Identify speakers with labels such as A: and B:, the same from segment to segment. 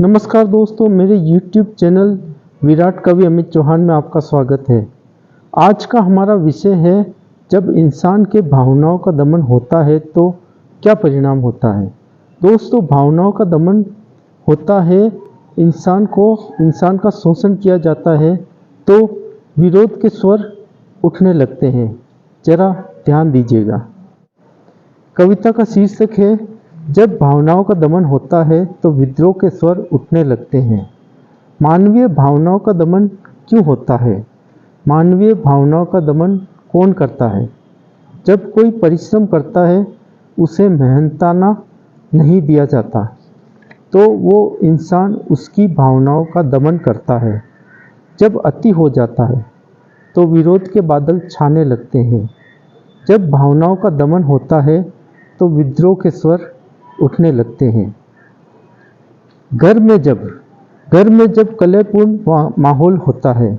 A: नमस्कार दोस्तों, मेरे YouTube चैनल विराट कवि अमित चौहान में आपका स्वागत है। आज का हमारा विषय है, जब इंसान के भावनाओं का दमन होता है तो क्या परिणाम होता है। दोस्तों, भावनाओं का दमन होता है, इंसान का शोषण किया जाता है तो विरोध के स्वर उठने लगते हैं। जरा ध्यान दीजिएगा। कविता का शीर्षक है, जब भावनाओं का दमन होता है तो विद्रोह के स्वर उठने लगते हैं। मानवीय भावनाओं का दमन क्यों होता है? मानवीय भावनाओं का दमन कौन करता है? जब कोई परिश्रम करता है, उसे मेहनताना नहीं दिया जाता, तो वो इंसान उसकी भावनाओं का दमन करता है। जब अति हो जाता है तो विरोध के बादल छाने लगते हैं। जब भावनाओं का दमन होता है तो विद्रोह के स्वर उठने लगते हैं। घर में जब कलहपूर्ण माहौल होता है,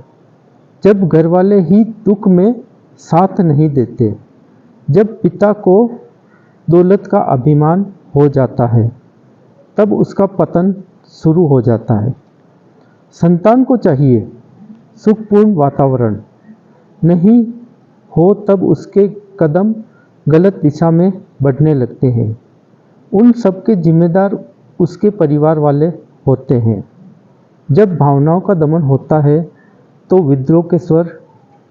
A: जब घर वाले ही दुख में साथ नहीं देते, जब पिता को दौलत का अभिमान हो जाता है, तब उसका पतन शुरू हो जाता है। संतान को चाहिए सुखपूर्ण वातावरण, नहीं हो तब उसके कदम गलत दिशा में बढ़ने लगते हैं। उन सबके जिम्मेदार उसके परिवार वाले होते हैं। जब भावनाओं का दमन होता है तो विद्रोह के स्वर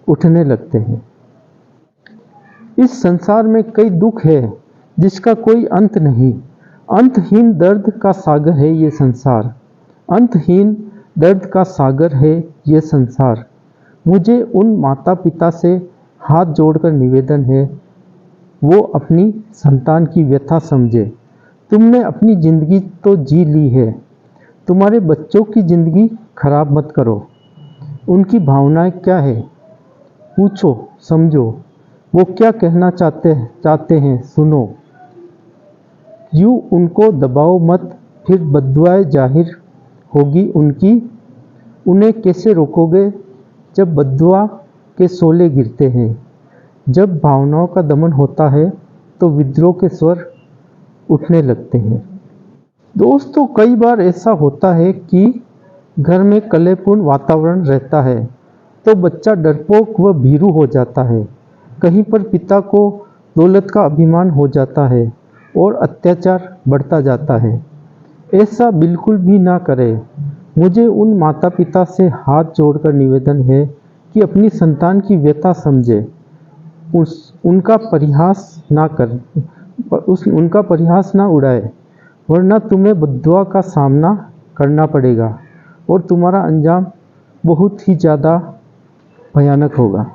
A: उठने लगते हैं। इस संसार में कई दुख है जिसका कोई अंत नहीं। अंतहीन दर्द का सागर है ये संसार। अंतहीन दर्द का सागर है ये संसार। मुझे उन माता पिता से हाथ जोड़कर निवेदन है, वो अपनी संतान की व्यथा समझे। तुमने अपनी ज़िंदगी तो जी ली है, तुम्हारे बच्चों की ज़िंदगी खराब मत करो। उनकी भावनाएं क्या है, पूछो, समझो। वो क्या कहना चाहते हैं, सुनो। यूँ उनको दबाओ मत, फिर बद्दुआएं जाहिर होगी उनकी। उन्हें कैसे रोकोगे जब बद्दुआ के शोले गिरते हैं। जब भावनाओं का दमन होता है तो विद्रोह के स्वर उठने लगते हैं। दोस्तों, कई बार ऐसा होता है कि घर में कलहपूर्ण वातावरण रहता है तो बच्चा डरपोक व भीरू हो जाता है। कहीं पर पिता को दौलत का अभिमान हो जाता है और अत्याचार बढ़ता जाता है। ऐसा बिल्कुल भी ना करें। मुझे उन माता पिता से हाथ जोड़कर निवेदन है कि अपनी संतान की व्यथा समझे, उनका परिहास ना उड़ाए, वरना तुम्हें बद्दुआ का सामना करना पड़ेगा और तुम्हारा अंजाम बहुत ही ज़्यादा भयानक होगा।